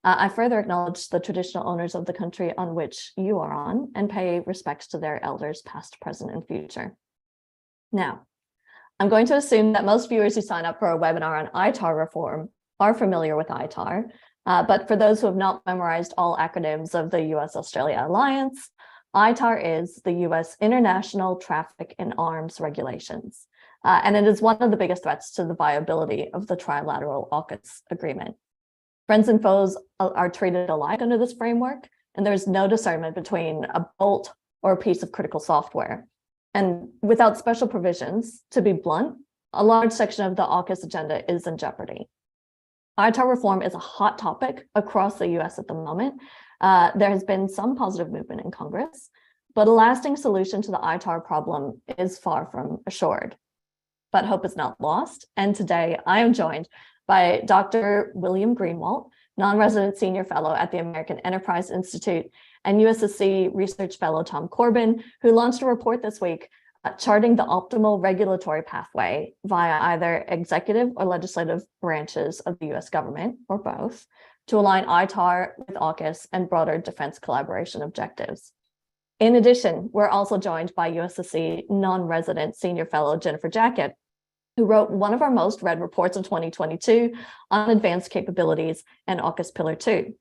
I further acknowledge the traditional owners of the country on which you are on and pay respects to their elders, past, present, and future. Now, I'm going to assume that most viewers who sign up for a webinar on ITAR reform are familiar with ITAR, but for those who have not memorized all acronyms of the US-Australia Alliance, ITAR is the US International Traffic in Arms Regulations, and it is one of the biggest threats to the viability of the trilateral AUKUS agreement. Friends and foes are treated alike under this framework, and there's no discernment between a bolt or a piece of critical software. And without special provisions, to be blunt, a large section of the AUKUS agenda is in jeopardy. ITAR reform is a hot topic across the US at the moment. There has been some positive movement in Congress, but a lasting solution to the ITAR problem is far from assured. But hope is not lost, and today I am joined by Dr. William Greenwalt, non-resident senior fellow at the American Enterprise Institute, and USSC research fellow Tom Corben, who launched a report this week charting the optimal regulatory pathway via either executive or legislative branches of the US government, or both, to align ITAR with AUKUS and broader defense collaboration objectives. In addition, we're also joined by USSC non-resident senior fellow Jennifer Jackett, who wrote one of our most read reports of 2022 on advanced capabilities and AUKUS Pillar 2.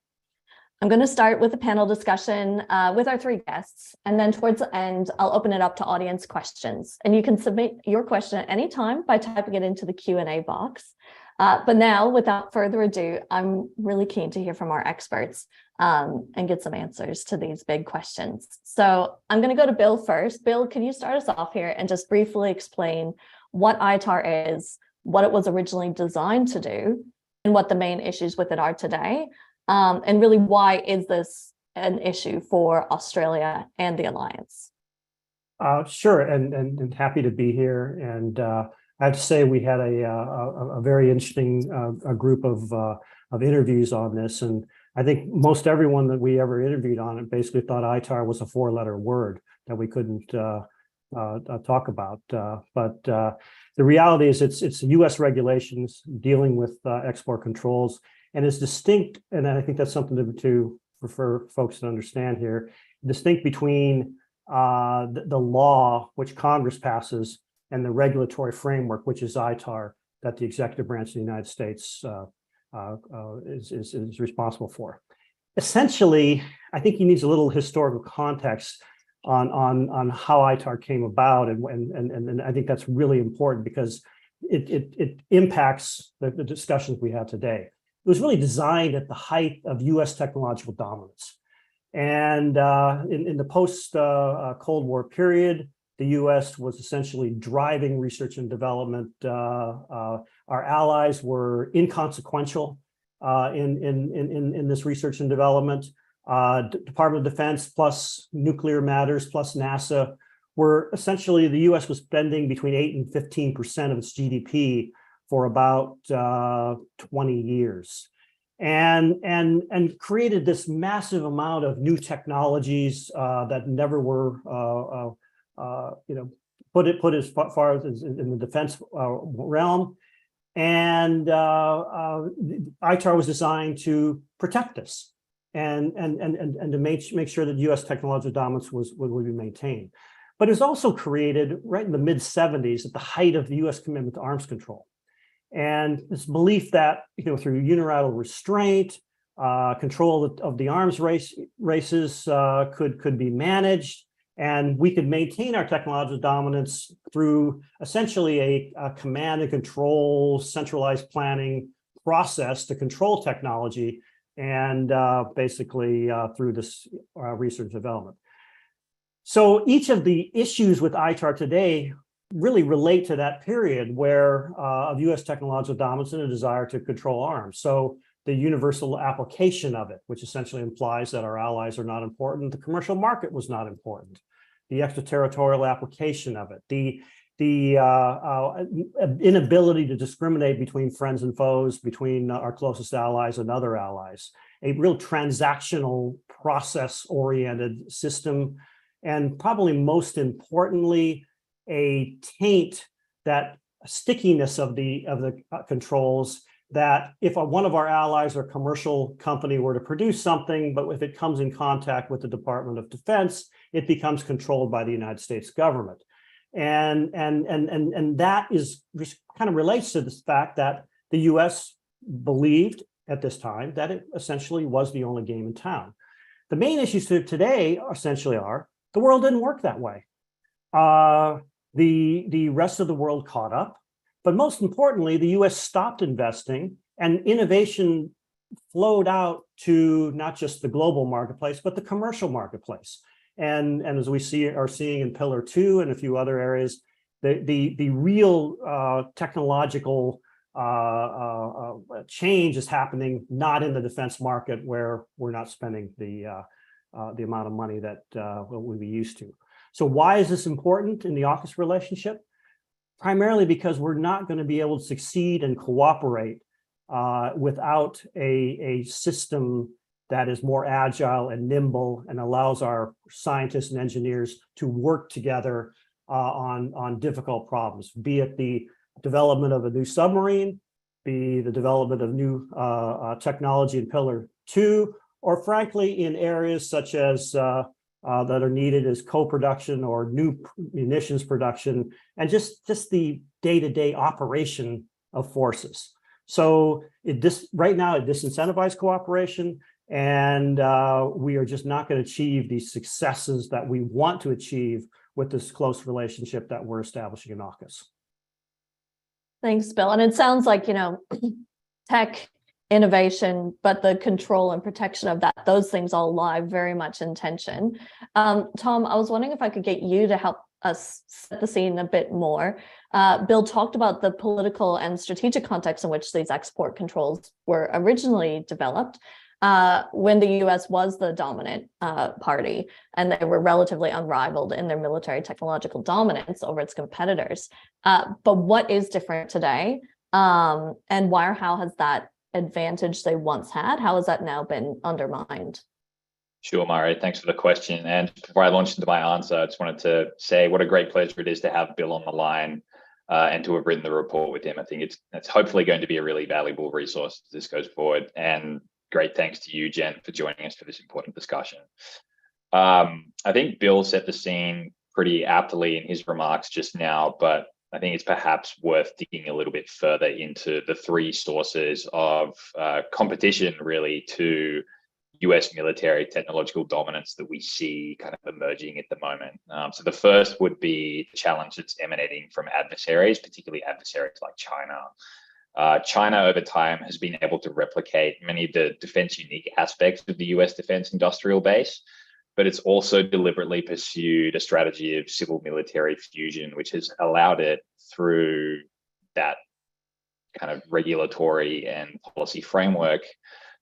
I'm going to start with a panel discussion with our three guests, and then towards the end, I'll open it up to audience questions. And you can submit your question at any time by typing it into the Q&A box. But now, without further ado, I'm really keen to hear from our experts and get some answers to these big questions. So I'm going to go to Bill first. Bill, can you start us off here and just briefly explain what ITAR is, what it was originally designed to do, and what the main issues with it are today? And really, why is this an issue for Australia and the Alliance? Sure, and happy to be here. And I have to say we had a very interesting group of interviews on this, and I think most everyone that we ever interviewed on it basically thought ITAR was a four-letter word that we couldn't talk about. But the reality is it's U.S. regulations dealing with export controls, and it's distinct, and I think that's something for folks to understand here, distinct between the law which Congress passes and the regulatory framework, which is ITAR, that the executive branch of the United States is responsible for. Essentially, I think he needs a little historical context on how ITAR came about, and I think that's really important because it impacts the discussions we have today. It was really designed at the height of U.S. technological dominance. And in the post-Cold War period, the U.S. was essentially driving research and development. Our allies were inconsequential in this research and development. Department of Defense plus nuclear matters plus NASA were essentially, the U.S. was spending between 8 and 15% of its GDP for about 20 years, and created this massive amount of new technologies that never were put as far as in the defense realm. And ITAR was designed to protect this and to make sure that U.S. technological dominance would be maintained. But it was also created right in the mid-70s at the height of the U.S. commitment to arms control. And this belief that, through unilateral restraint, control of the arms races could be managed, and we could maintain our technological dominance through essentially a command and control, centralized planning process to control technology, and basically through this research development. So each of the issues with ITAR today really relate to that period where of U.S. technological dominance and a desire to control arms. So the universal application of it, which essentially implies that our allies are not important, the commercial market was not important, the extraterritorial application of it, the inability to discriminate between friends and foes, between our closest allies and other allies, a real transactional process-oriented system, and probably most importantly, a taint, that stickiness of the controls that if one of our allies or commercial company were to produce something, but if it comes in contact with the Department of Defense, it becomes controlled by the United States government. And that is kind of relates to the fact that the US believed at this time that it essentially was the only game in town. The main issues today essentially are the world didn't work that way. The rest of the world caught up, but most importantly, the US stopped investing and innovation flowed out to not just the global marketplace, but the commercial marketplace. And as we are seeing in Pillar 2 and a few other areas, the real technological change is happening not in the defense market where we're not spending the amount of money that we'd be used to. So why is this important in the AUKUS relationship? Primarily because we're not going to be able to succeed and cooperate without a system that is more agile and nimble and allows our scientists and engineers to work together on difficult problems, be it the development of a new submarine, be the development of new technology in Pillar 2, or frankly, in areas such as that are needed as co-production or new munitions production, and just the day-to-day operation of forces. So right now it disincentivizes cooperation, and we are just not going to achieve these successes that we want to achieve with this close relationship that we're establishing in AUKUS. Thanks, Bill. And it sounds like, tech innovation, but the control and protection of that, those things all lie very much in tension. Tom, I was wondering if I could get you to help us set the scene a bit more. Bill talked about the political and strategic context in which these export controls were originally developed when the US was the dominant party, and they were relatively unrivaled in their military technological dominance over its competitors. But what is different today? And why or how has that advantage they once had, how has that now been undermined? Sure, Mari, thanks for the question. And before I launch into my answer, I just wanted to say what a great pleasure it is to have Bill on the line and to have written the report with him. I think it's hopefully going to be a really valuable resource as this goes forward. And great thanks to you, Jen, for joining us for this important discussion. I think Bill set the scene pretty aptly in his remarks just now, but I think it's perhaps worth digging a little bit further into the three sources of competition really to US military technological dominance that we see kind of emerging at the moment. So the first would be the challenge that's emanating from adversaries, particularly adversaries like China. China over time has been able to replicate many of the defense unique aspects of the US defense industrial base, but it's also deliberately pursued a strategy of civil military fusion, which has allowed it through that kind of regulatory and policy framework,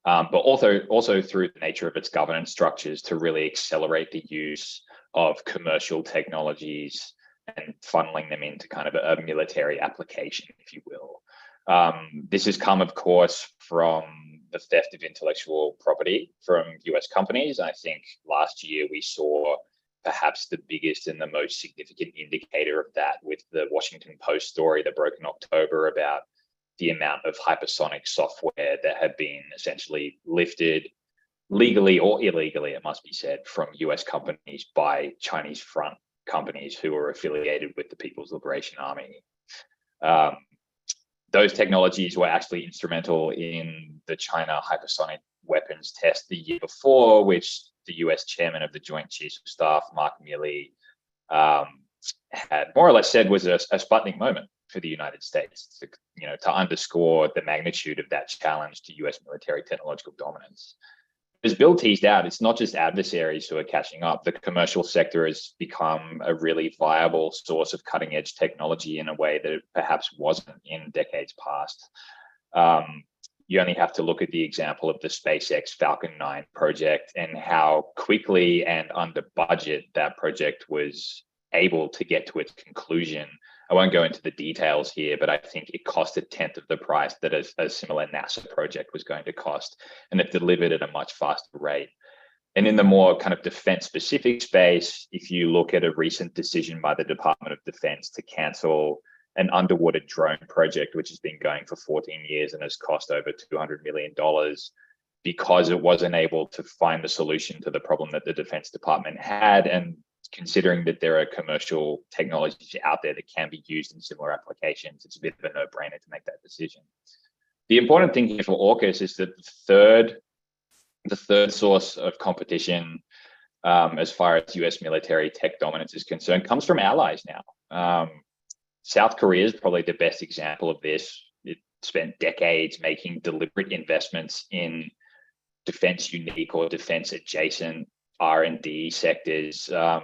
but also through the nature of its governance structures to really accelerate the use of commercial technologies and funneling them into kind of a military application, if you will. This has come, of course, from the theft of intellectual property from US companies. I think last year we saw perhaps the biggest and the most significant indicator of that with the Washington Post story that broke in October about the amount of hypersonic software that had been essentially lifted legally or illegally, it must be said, from US companies by Chinese front companies who are affiliated with the People's Liberation Army. Those technologies were actually instrumental in the China hypersonic weapons test the year before, which the US chairman of the Joint Chiefs of Staff, Mark Milley, had more or less said was a Sputnik moment for the United States, to underscore the magnitude of that challenge to US military technological dominance. As Bill teased out, it's not just adversaries who are catching up. The commercial sector has become a really viable source of cutting edge technology in a way that it perhaps wasn't in decades past. You only have to look at the example of the SpaceX Falcon 9 project and how quickly and under budget that project was able to get to its conclusion. I won't go into the details here, but I think it cost 1/10 of the price that a similar NASA project was going to cost, and it delivered at a much faster rate. And in the more kind of defense specific space, if you look at a recent decision by the Department of Defense to cancel an underwater drone project, which has been going for 14 years and has cost over $200 million because it wasn't able to find the solution to the problem that the Defense Department had. And considering that there are commercial technologies out there that can be used in similar applications, it's a bit of a no-brainer to make that decision. The important thing here for AUKUS is that the third source of competition, as far as US military tech dominance is concerned, comes from allies now. South Korea is probably the best example of this. It spent decades making deliberate investments in defense unique or defense adjacent R&D sectors, to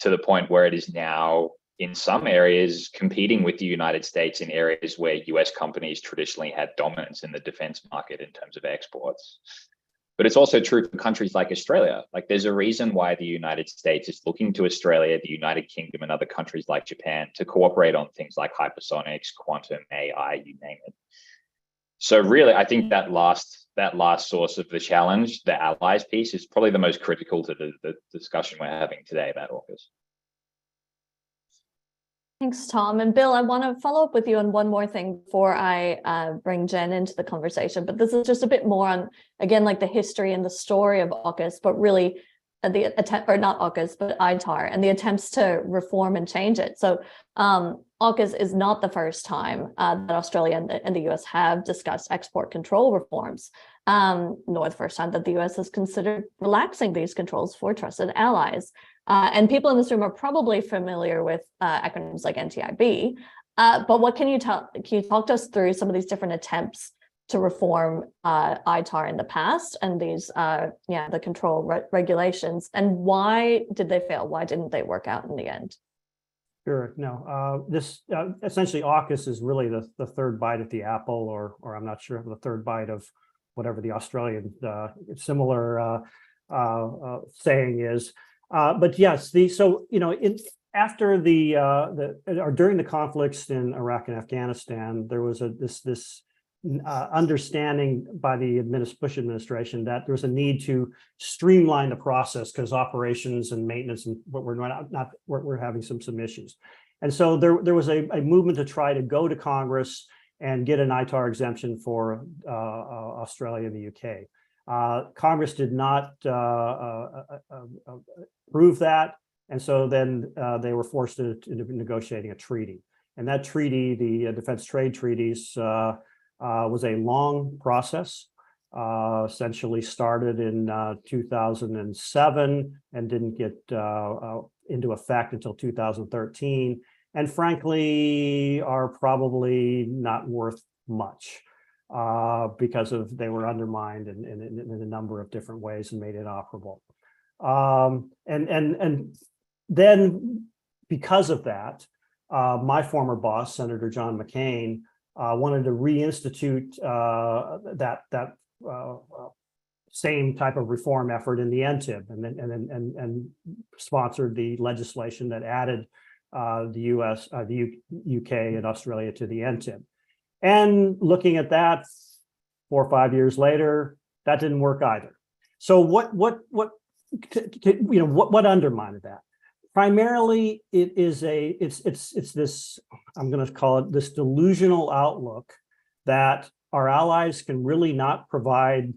the point where it is now in some areas competing with the United States in areas where US companies traditionally had dominance in the defense market in terms of exports. But it's also true for countries like Australia. Like, there's a reason why the United States is looking to Australia, the United Kingdom, and other countries like Japan to cooperate on things like hypersonics, quantum, AI, you name it. So really, I think that last source of the challenge, the allies piece, is probably the most critical to the discussion we're having today about AUKUS. Thanks, Tom. And Bill, I want to follow up with you on one more thing before I bring Jen into the conversation. But this is just a bit more on, again, like the history and the story of AUKUS, but really the attempt, or not AUKUS, but ITAR, and the attempts to reform and change it. So AUKUS is not the first time that Australia and the US have discussed export control reforms, nor the first time that the US has considered relaxing these controls for trusted allies. And people in this room are probably familiar with acronyms like NTIB, but what can you talk to us through some of these different attempts to reform ITAR in the past and these, the control regulations, and why did they fail? Why didn't they work out in the end? Sure. No, this essentially AUKUS is really the third bite at the apple, or I'm not sure, the third bite of whatever the Australian similar saying is. But yes, after or during the conflicts in Iraq and Afghanistan, there was this understanding by the Bush administration that there was a need to streamline the process because operations and maintenance and what we're having some issues. And so there was a movement to try to go to Congress and get an ITAR exemption for Australia and the UK. Congress did not approve that, and so then they were forced into negotiating a treaty. And that treaty, the defense trade treaties, was a long process. Essentially started in 2007 and didn't get into effect until 2013, and frankly are probably not worth much because they were undermined in a number of different ways and made inoperable. And then because of that, my former boss, Senator John McCain, wanted to reinstitute that same type of reform effort in the NTIB, and sponsored the legislation that added the UK and Australia to the NTIB. And looking at that 4 or 5 years later, that didn't work either. So what undermined that? Primarily, it's this, I'm going to call it this delusional outlook that our allies can really not provide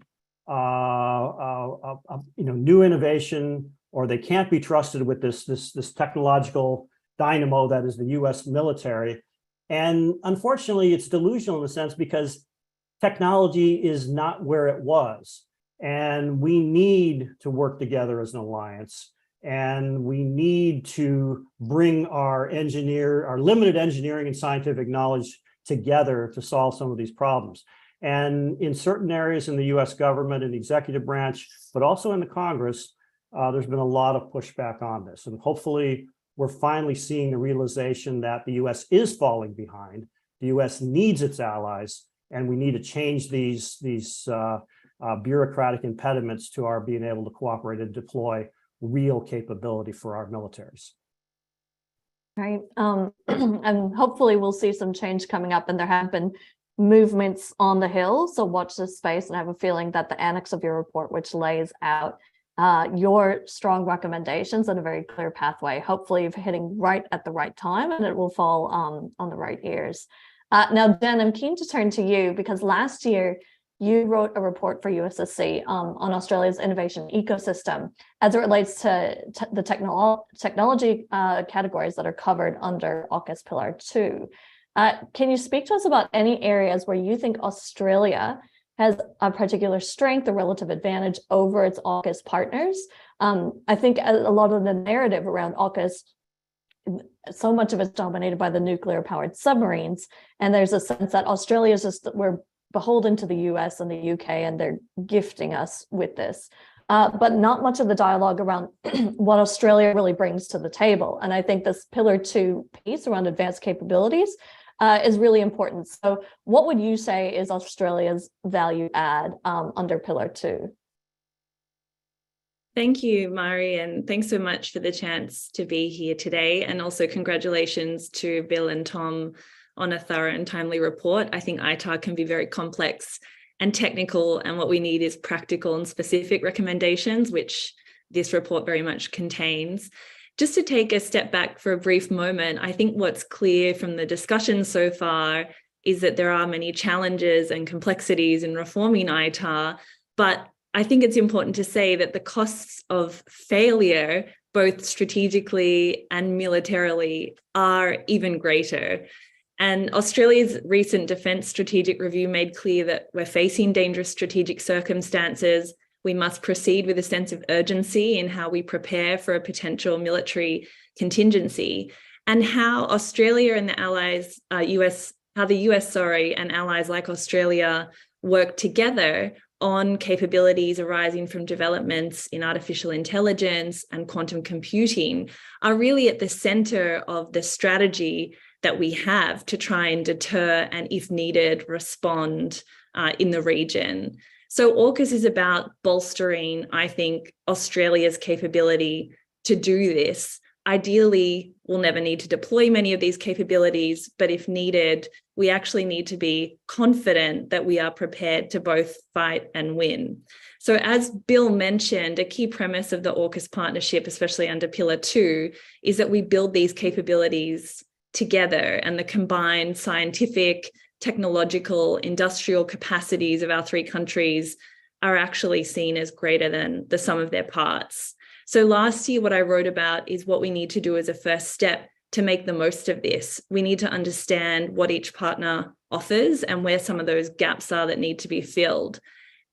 new innovation, or they can't be trusted with this technological dynamo that is the US military. And unfortunately, it's delusional in a sense because technology is not where it was. And we need to work together as an alliance. And we need to bring our limited engineering and scientific knowledge together to solve some of these problems. And in certain areas in the US government and the executive branch, but also in the Congress, there's been a lot of pushback on this. And hopefully we're finally seeing the realization that the US is falling behind. The US needs its allies, and we need to change these bureaucratic impediments to our being able to cooperate and deploy real capability for our militaries. Right. And hopefully we'll see some change coming up, and there have been movements on the Hill. So watch this space, and I have a feeling that the annex of your report, which lays out your strong recommendations and a very clear pathway, hopefully hitting right at the right time, and it will fall on the right ears. Now, Jen, I'm keen to turn to you because last year you wrote a report for USSC on Australia's innovation ecosystem as it relates to the technology categories that are covered under AUKUS Pillar 2. Can you speak to us about any areas where you think Australia has a particular strength or relative advantage over its AUKUS partners? I think a lot of the narrative around AUKUS, so much of it's dominated by the nuclear-powered submarines, and there's a sense that Australia's we're beholden to the US and the UK, and they're gifting us with this. But not much of the dialogue around what Australia really brings to the table. And I think this Pillar 2 piece around advanced capabilities is really important. So what would you say is Australia's value add under Pillar 2? Thank you, Mari, and thanks so much for the chance to be here today. And also congratulations to Bill and Tom on a thorough and timely report. I think ITAR can be very complex and technical, and what we need is practical and specific recommendations, which this report very much contains. Just to take a step back for a brief moment, I think what's clear from the discussion so far is that there are many challenges and complexities in reforming ITAR, but I think it's important to say that the costs of failure, both strategically and militarily, are even greater. And Australia's recent Defence Strategic Review made clear that we're facing dangerous strategic circumstances. We must proceed with a sense of urgency in how we prepare for a potential military contingency, and how Australia and the allies, how the US and allies like Australia work together on capabilities arising from developments in artificial intelligence and quantum computing are really at the center of the strategy that we have to try and deter and, if needed, respond in the region. So AUKUS is about bolstering, I think, Australia's capability to do this. Ideally, we'll never need to deploy many of these capabilities, but if needed, we actually need to be confident that we are prepared to both fight and win. So as Bill mentioned, a key premise of the AUKUS partnership, especially under Pillar 2, is that we build these capabilities together, and the combined scientific, technological, industrial capacities of our three countries are actually seen as greater than the sum of their parts. So last year, what I wrote about is what we need to do as a first step to make the most of this. We need to understand what each partner offers and where some of those gaps are that need to be filled.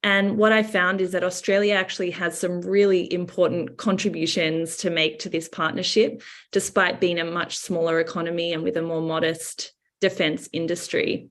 And what I found is that Australia actually has some really important contributions to make to this partnership, despite being a much smaller economy and with a more modest defence industry.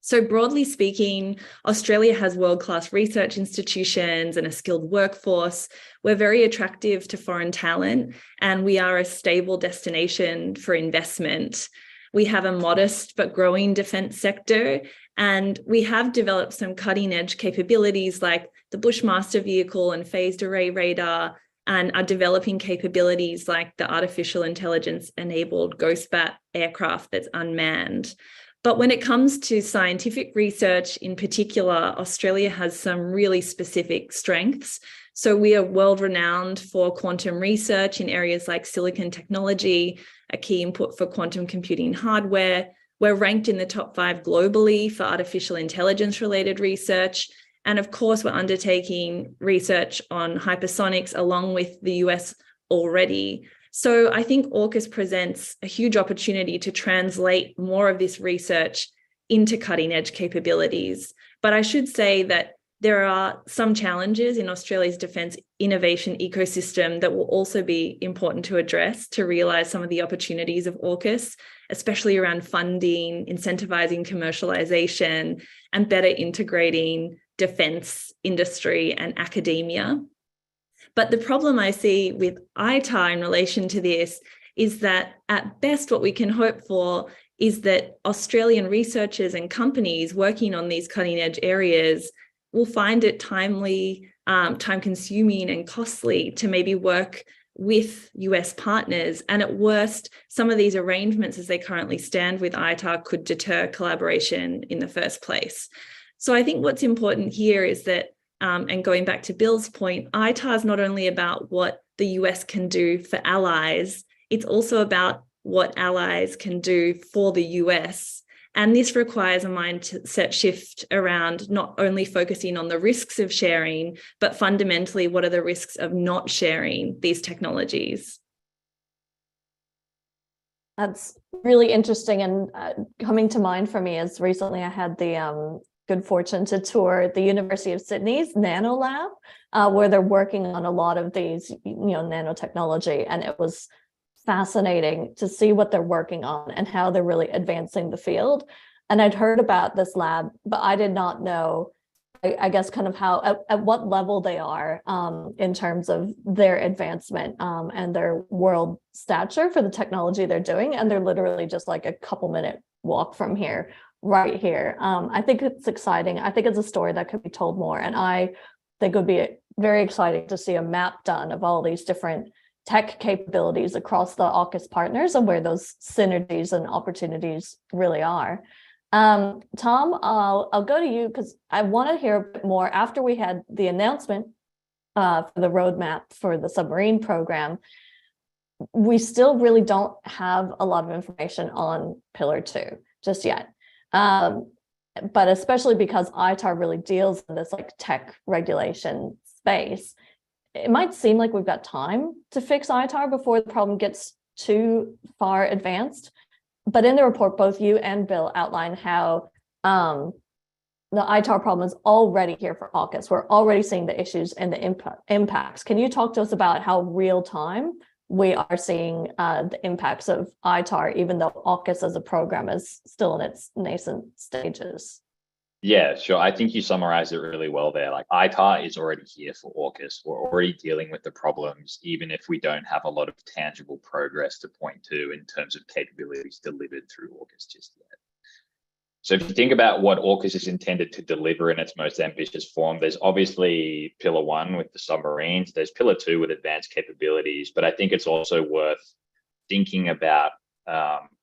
So broadly speaking, Australia has world-class research institutions and a skilled workforce. We're very attractive to foreign talent, and we are a stable destination for investment. We have a modest but growing defence sector, and we have developed some cutting-edge capabilities like the Bushmaster vehicle and phased array radar, and are developing capabilities like the artificial intelligence-enabled Ghostbat aircraft that's unmanned. But when it comes to scientific research in particular, Australia has some really specific strengths. So we are world-renowned for quantum research in areas like silicon technology, a key input for quantum computing hardware. We're ranked in the top 5 globally for artificial intelligence-related research. And of course, we're undertaking research on hypersonics along with the US already. So I think AUKUS presents a huge opportunity to translate more of this research into cutting-edge capabilities. But I should say that there are some challenges in Australia's defence innovation ecosystem that will also be important to address to realise some of the opportunities of AUKUS, especially around funding, incentivising commercialisation, and better integrating defence industry and academia. But the problem I see with ITAR in relation to this is that at best what we can hope for is that Australian researchers and companies working on these cutting edge areas will find it timely, time-consuming and costly to maybe work with US partners. And at worst, some of these arrangements as they currently stand with ITAR could deter collaboration in the first place. So I think what's important here is that and going back to Bill's point, ITAR is not only about what the US can do for allies, it's also about what allies can do for the US. And this requires a mindset shift around not only focusing on the risks of sharing, but fundamentally, what are the risks of not sharing these technologies? That's really interesting. And coming to mind for me is recently I had the good fortune to tour the University of Sydney's Nano Lab, where they're working on a lot of these, nanotechnology. And it was fascinating to see what they're working on and how they're really advancing the field. And I'd heard about this lab, but I did not know, I guess, kind of how, at what level they are in terms of their advancement and their world stature for the technology they're doing. And they're literally just like a couple minute walk from here, right here. I think it's exciting. I think it's a story that could be told more. And I think it would be very exciting to see a map done of all these different tech capabilities across the AUKUS partners and where those synergies and opportunities really are. Tom, I'll go to you because I want to hear a bit more after we had the announcement for the roadmap for the submarine program. We still really don't have a lot of information on Pillar 2 just yet. But especially because ITAR really deals in this like tech regulation space, it might seem like we've got time to fix ITAR before the problem gets too far advanced. But in the report, both you and Bill outline how the ITAR problem is already here for AUKUS. We're already seeing the issues and the impacts. Can you talk to us about how real time we are seeing the impacts of ITAR, even though AUKUS as a program is still in its nascent stages? Yeah, sure. I think you summarized it really well there. Like ITAR is already here for AUKUS. We're already dealing with the problems, even if we don't have a lot of tangible progress to point to in terms of capabilities delivered through AUKUS just yet. So if you think about what AUKUS is intended to deliver in its most ambitious form, there's obviously Pillar 1 with the submarines, there's Pillar 2 with advanced capabilities, but I think it's also worth thinking about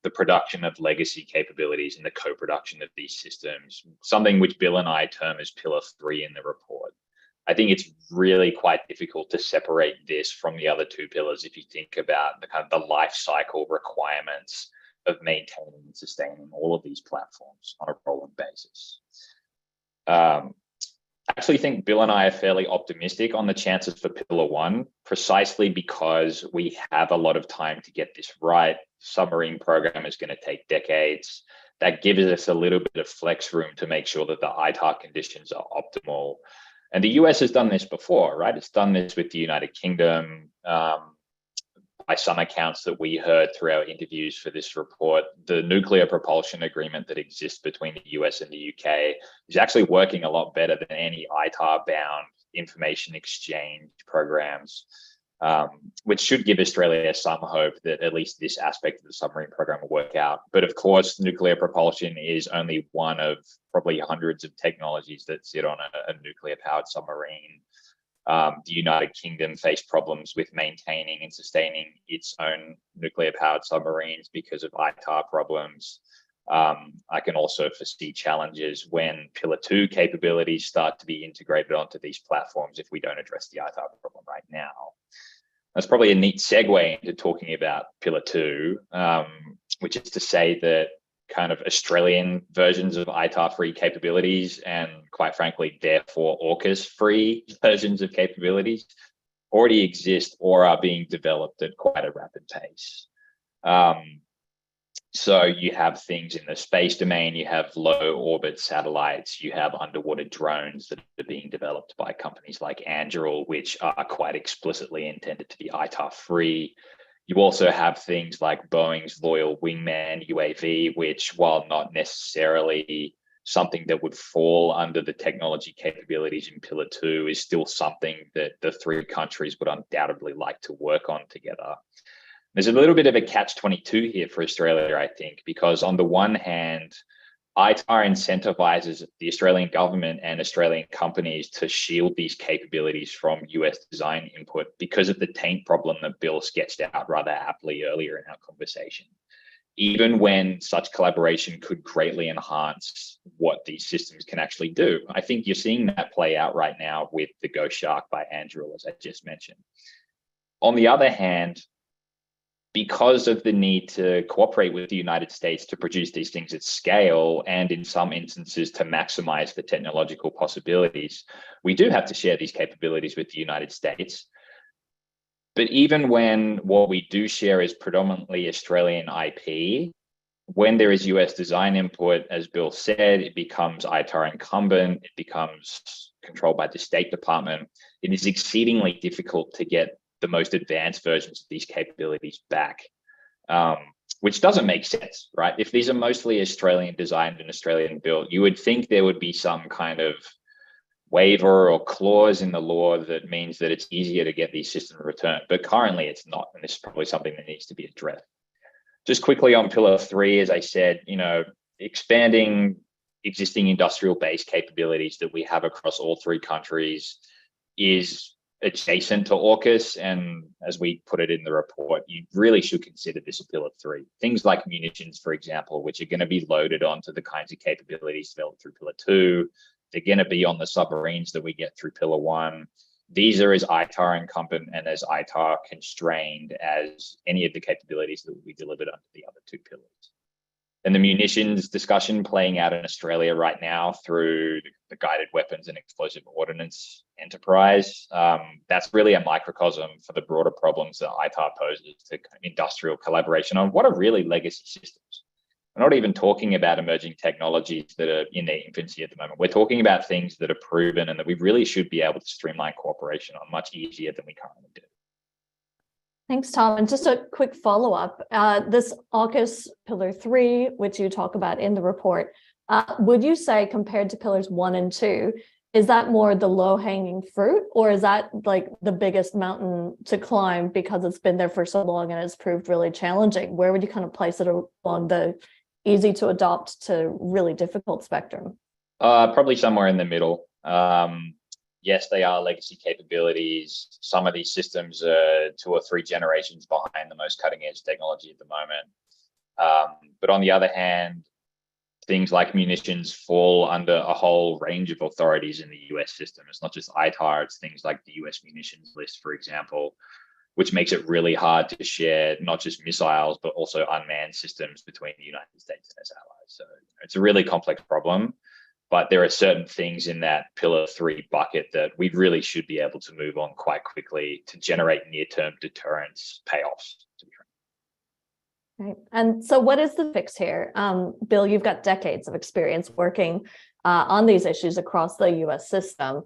the production of legacy capabilities and the co-production of these systems, something which Bill and I term as Pillar 3 in the report. I think it's really quite difficult to separate this from the other two pillars if you think about the kind of the life cycle requirements of maintaining and sustaining all of these platforms on a rolling basis. I actually think Bill and I are fairly optimistic on the chances for Pillar 1, precisely because we have a lot of time to get this right. Submarine program is going to take decades. That gives us a little bit of flex room to make sure that the ITAR conditions are optimal. And the US has done this before, right? It's done this with the United Kingdom. By some accounts that we heard through our interviews for this report, the nuclear propulsion agreement that exists between the US and the UK is actually working a lot better than any ITAR-bound information exchange programs, which should give Australia some hope that at least this aspect of the submarine program will work out. But of course, nuclear propulsion is only one of probably hundreds of technologies that sit on a nuclear-powered submarine. The United Kingdom faced problems with maintaining and sustaining its own nuclear-powered submarines because of ITAR problems. I can also foresee challenges when Pillar 2 capabilities start to be integrated onto these platforms if we don't address the ITAR problem right now. That's probably a neat segue into talking about Pillar 2, which is to say that kind of Australian versions of ITAR-free capabilities and, quite frankly, therefore AUKUS-free versions of capabilities already exist or are being developed at quite a rapid pace. So you have things in the space domain, you have low orbit satellites, you have underwater drones that are being developed by companies like Anduril, which are quite explicitly intended to be ITAR-free. You also have things like Boeing's Loyal Wingman UAV, which, while not necessarily something that would fall under the technology capabilities in Pillar 2, is still something that the three countries would undoubtedly like to work on together. There's a little bit of a catch-22 here for Australia, I think, because on the one hand, ITAR incentivizes the Australian government and Australian companies to shield these capabilities from US design input because of the taint problem that Bill sketched out rather aptly earlier in our conversation. even when such collaboration could greatly enhance what these systems can actually do. I think you're seeing that play out right now with the Ghost Shark by Anduril, as I just mentioned. On the other hand, because of the need to cooperate with the United States to produce these things at scale, and in some instances to maximize the technological possibilities, we do have to share these capabilities with the United States. But even when what we do share is predominantly Australian IP, when there is US design input, as Bill said, it becomes ITAR incumbent, it becomes controlled by the State Department. It is exceedingly difficult to get the most advanced versions of these capabilities back, which doesn't make sense, right? If these are mostly Australian designed and Australian built, you would think there would be some kind of waiver or clause in the law that means that it's easier to get these systems returned, but currently it's not, and this is probably something that needs to be addressed. Just quickly on pillar 3, as I said, expanding existing industrial base capabilities that we have across all 3 countries is adjacent to AUKUS, and as we put it in the report, you really should consider this a pillar 3. Things like munitions, for example, which are going to be loaded onto the kinds of capabilities developed through pillar 2. They're going to be on the submarines that we get through pillar 1. These are as ITAR incumbent and as ITAR constrained as any of the capabilities that will be delivered under the other 2 pillars. And the munitions discussion playing out in Australia right now through the guided weapons and explosive ordnance enterprise, that's really a microcosm for the broader problems that ITAR poses to industrial collaboration on what are really legacy systems. We're not even talking about emerging technologies that are in their infancy at the moment. We're talking about things that are proven and that we really should be able to streamline cooperation on much easier than we currently do. Thanks, Tom. And just a quick follow-up. This AUKUS Pillar 3, which you talk about in the report, would you say compared to Pillars 1 and 2, is that more the low-hanging fruit, or is that like the biggest mountain to climb because it's been there for so long and it's proved really challenging? Where would you kind of place it along the easy to adopt to really difficult spectrum? Probably somewhere in the middle. Yes, they are legacy capabilities. Some of these systems are 2 or 3 generations behind the most cutting edge technology at the moment. But on the other hand, things like munitions fall under a whole range of authorities in the US system. It's not just ITAR, it's things like the US munitions list, for example, which makes it really hard to share not just missiles, but also unmanned systems between the United States and its allies. So it's a really complex problem, but there are certain things in that pillar 3 bucket that we really should be able to move on quite quickly to generate near-term deterrence payoffs. Right. And so what is the fix here? Bill, you've got decades of experience working on these issues across the US system.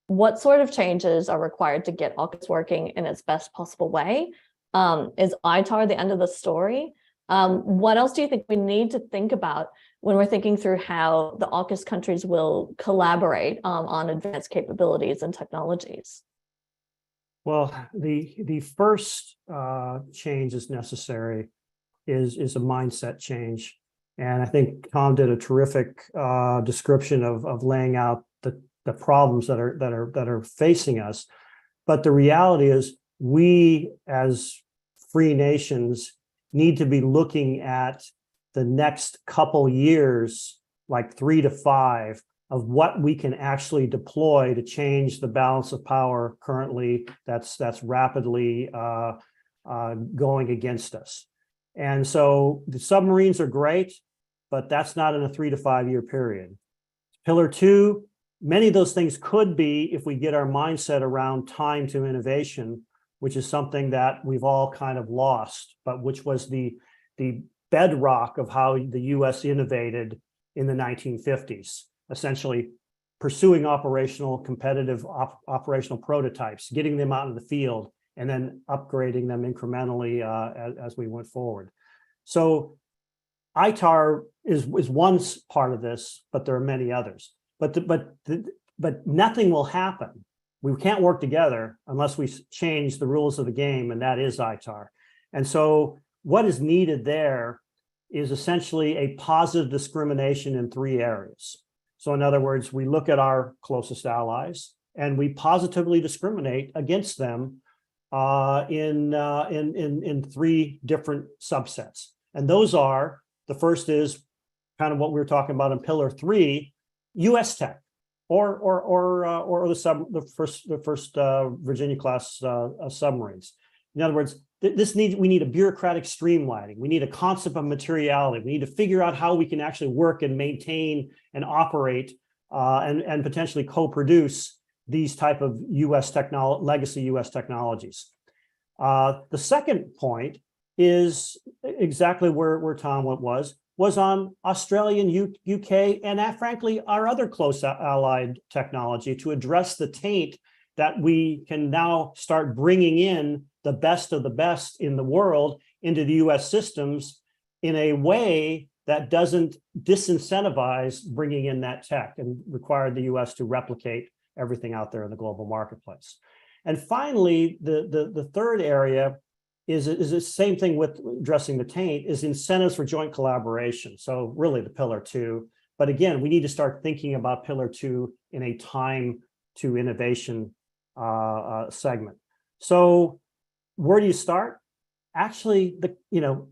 What sort of changes are required to get AUKUS working in its best possible way? Is ITAR the end of the story? What else do you think we need to think about when we're thinking through how the AUKUS countries will collaborate on advanced capabilities and technologies? Well, the first change is necessary is a mindset change. And I think Tom did a terrific description of laying out the problems that are facing us. But the reality is we as free nations need to be looking at the next couple years, like 3 to 5, of what we can actually deploy to change the balance of power currently that's rapidly going against us. And so the submarines are great, but that's not in a 3 to 5 year period. Pillar 2, many of those things could be if we get our mindset around time to innovation, which is something that we've all kind of lost, but which was the bedrock of how the US innovated in the 1950s, essentially pursuing competitive operational prototypes, getting them out in the field, and then upgrading them incrementally as we went forward. So ITAR is one part of this, but there are many others. But nothing will happen. We can't work together unless we change the rules of the game, and that is ITAR. And so what is needed there is essentially a positive discrimination in 3 areas. So in other words, we look at our closest allies and we positively discriminate against them in 3 different subsets. And those are, the first is kind of what we were talking about in Pillar 3, U.S. tech, or the first Virginia class submarines. In other words, we need a bureaucratic streamlining. We need a concept of materiality. We need to figure out how we can actually work and maintain and operate and potentially co-produce these type of legacy U.S. technologies. The second point is exactly where Tom was on Australian, UK, and frankly, our other close allied technology to address the taint that we can now start bringing in the best of the best in the world into the US systems in a way that doesn't disincentivize bringing in that tech and require the US to replicate everything out there in the global marketplace. And finally, the third area is the same thing with addressing the taint, is incentives for joint collaboration. So really the Pillar 2. But again, we need to start thinking about Pillar 2 in a time to innovation segment. So where do you start? Actually,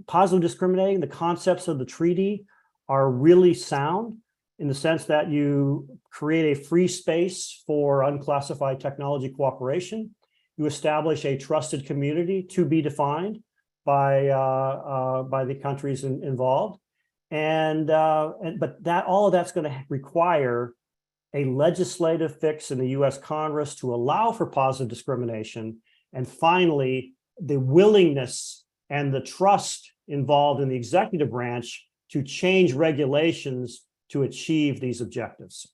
positive discriminating, the concepts of the treaty are really sound in the sense that you create a free space for unclassified technology cooperation. You establish a trusted community to be defined by the countries involved, but all of that's going to require a legislative fix in the U.S. Congress to allow for positive discrimination, and finally, the willingness and the trust involved in the executive branch to change regulations to achieve these objectives.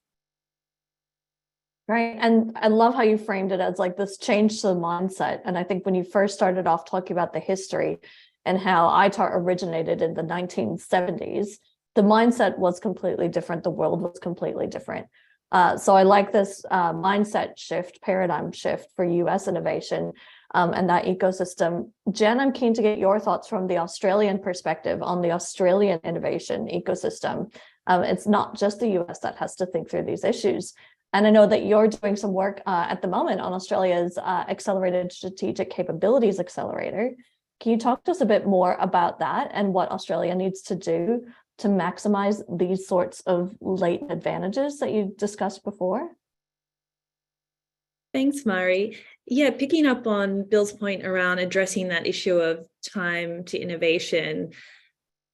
Right. And I love how you framed it as like this change to the mindset. And I think when you first started off talking about the history and how ITAR originated in the 1970s, the mindset was completely different. The world was completely different. So I like this mindset shift, paradigm shift for US innovation and that ecosystem. Jen, I'm keen to get your thoughts from the Australian perspective on the Australian innovation ecosystem. It's not just the US that has to think through these issues. And I know that you're doing some work at the moment on Australia's Accelerated Strategic Capabilities Accelerator. Can you talk to us a bit more about that and what Australia needs to do to maximize these sorts of latent advantages that you discussed before? Thanks, Mari. Yeah, picking up on Bill's point around addressing that issue of time to innovation,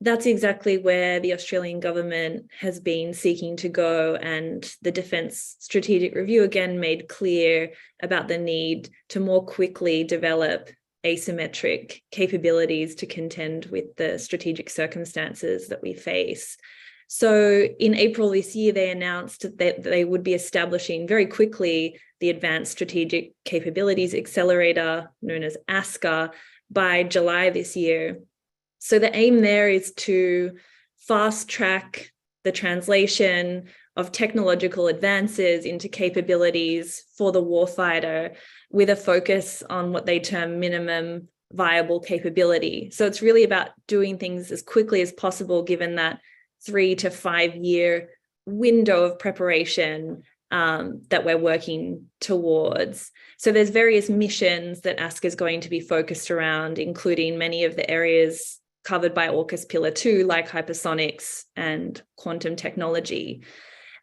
that's exactly where the Australian government has been seeking to go, and the Defence Strategic Review again made clear about the need to more quickly develop asymmetric capabilities to contend with the strategic circumstances that we face. So in April this year, they announced that they would be establishing very quickly the Advanced Strategic Capabilities Accelerator, known as ASCA, by July this year. So the aim there is to fast track the translation of technological advances into capabilities for the warfighter, with a focus on what they term minimum viable capability. So it's really about doing things as quickly as possible, given that 3 to 5 year window of preparation that we're working towards. So there's various missions that ASCA is going to be focused around, including many of the areas covered by AUKUS Pillar 2, like hypersonics and quantum technology.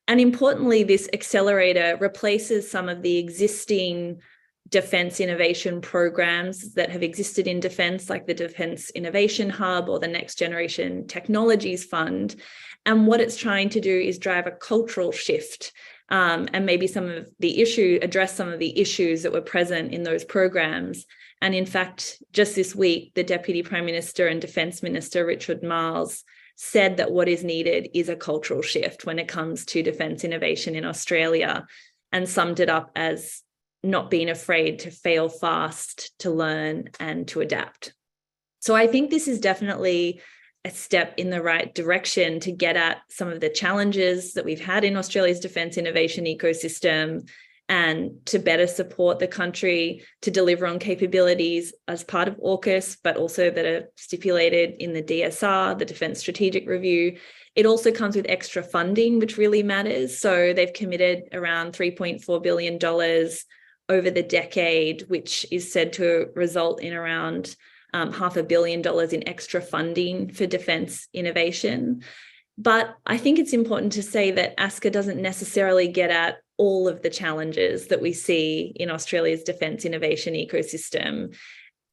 And importantly, this accelerator replaces some of the existing defense innovation programs that have existed in defense, like the Defense Innovation Hub or the Next Generation Technologies Fund. And what it's trying to do is drive a cultural shift and maybe address some of the issues that were present in those programs. And in fact, just this week, the Deputy Prime Minister and Defence Minister, Richard Marles, said that what is needed is a cultural shift when it comes to defence innovation in Australia, and summed it up as not being afraid to fail fast, to learn and to adapt. So I think this is definitely a step in the right direction to get at some of the challenges that we've had in Australia's defence innovation ecosystem, and to better support the country to deliver on capabilities as part of AUKUS, but also that are stipulated in the DSR, the Defence Strategic Review. It also comes with extra funding, which really matters. So they've committed around $3.4 billion over the decade, which is said to result in around $500 million in extra funding for defence innovation. But I think it's important to say that ASCA doesn't necessarily get at all of the challenges that we see in Australia's defence innovation ecosystem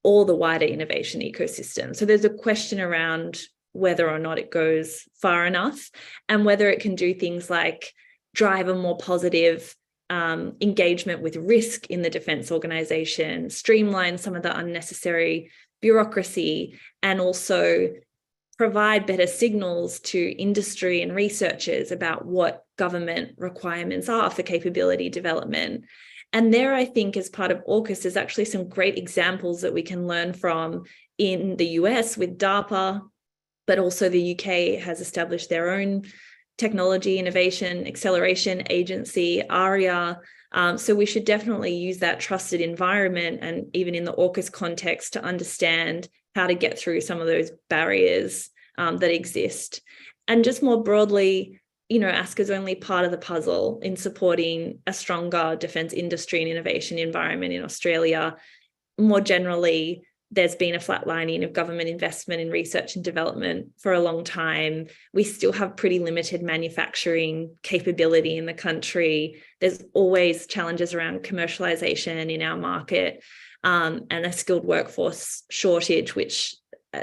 or the wider innovation ecosystem. So there's a question around whether or not it goes far enough and whether it can do things like drive a more positive engagement with risk in the defence organisation, streamline some of the unnecessary bureaucracy, and also provide better signals to industry and researchers about what government requirements are for capability development. And there, I think, as part of AUKUS, there's actually some great examples that we can learn from in the US with DARPA, but also the UK has established their own technology innovation acceleration agency, ARIA. So we should definitely use that trusted environment and even in the AUKUS context to understand how to get through some of those barriers that exist. And just more broadly, ASCA is only part of the puzzle in supporting a stronger defence industry and innovation environment in Australia. More generally, there's been a flatlining of government investment in research and development for a long time. We still have pretty limited manufacturing capability in the country. There's always challenges around commercialisation in our market and a skilled workforce shortage, which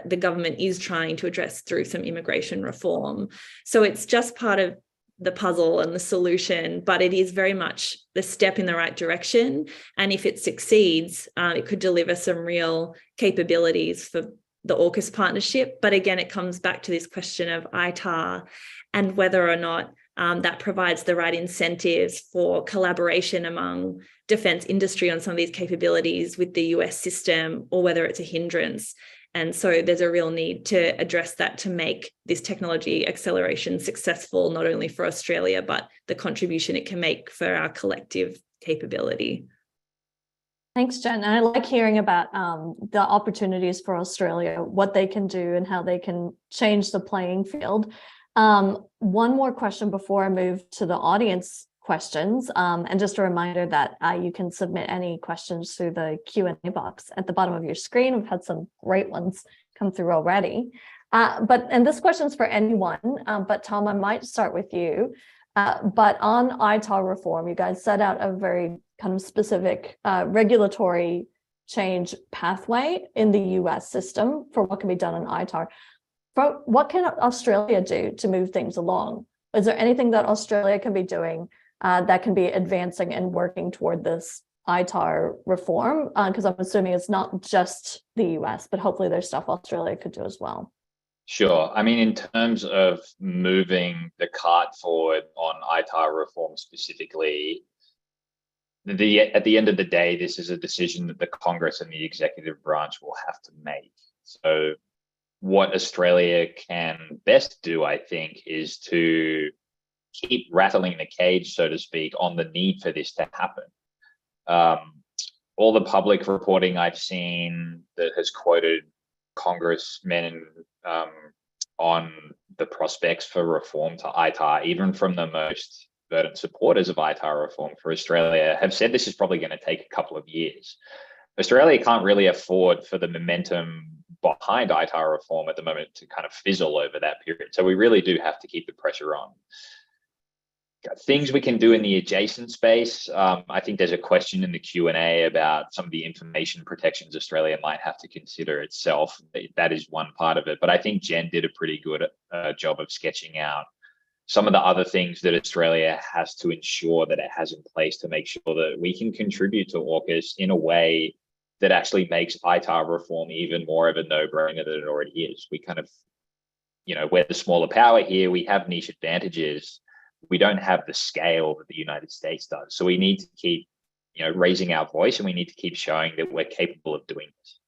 the government is trying to address through some immigration reform. So it's just part of the puzzle and the solution, but it is very much the step in the right direction. And if it succeeds, it could deliver some real capabilities for the AUKUS partnership. But again, it comes back to this question of ITAR and whether or not that provides the right incentives for collaboration among defence industry on some of these capabilities with the US system, or whether it's a hindrance. And so there's a real need to address that to make this technology acceleration successful, not only for Australia, but the contribution it can make for our collective capability. Thanks, Jen. And I like hearing about the opportunities for Australia, what they can do and how they can change the playing field. One more question before I move to the audience questions. And just a reminder that you can submit any questions through the Q&A box at the bottom of your screen. We've had some great ones come through already. And this question's for anyone, but Tom, I might start with you. But on ITAR reform, you guys set out a very kind of specific regulatory change pathway in the US system for what can be done on ITAR. But what can Australia do to move things along? Is there anything that Australia can be doing that can be advancing and working toward this ITAR reform? Because I'm assuming it's not just the US, but hopefully there's stuff Australia could do as well. Sure. I mean, in terms of moving the cart forward on ITAR reform specifically, at the end of the day, this is a decision that the Congress and the executive branch will have to make. So what Australia can best do, I think, is to keep rattling the cage, so to speak, on the need for this to happen. All the public reporting I've seen that has quoted congressmen on the prospects for reform to ITAR, even from the most verdant supporters of ITAR reform for Australia, have said this is probably going to take a couple of years. Australia can't really afford for the momentum behind ITAR reform at the moment to kind of fizzle over that period. So we really do have to keep the pressure on. Things we can do in the adjacent space. I think there's a question in the Q&A about some of the information protections Australia might have to consider itself. That is one part of it. But I think Jen did a pretty good job of sketching out some of the other things that Australia has to ensure that it has in place to make sure that we can contribute to AUKUS in a way that actually makes ITAR reform even more of a no-brainer than it already is. We kind of, we're the smaller power here. We have niche advantages. We don't have the scale that the United States does. So we need to keep, raising our voice, and we need to keep showing that we're capable of doing this.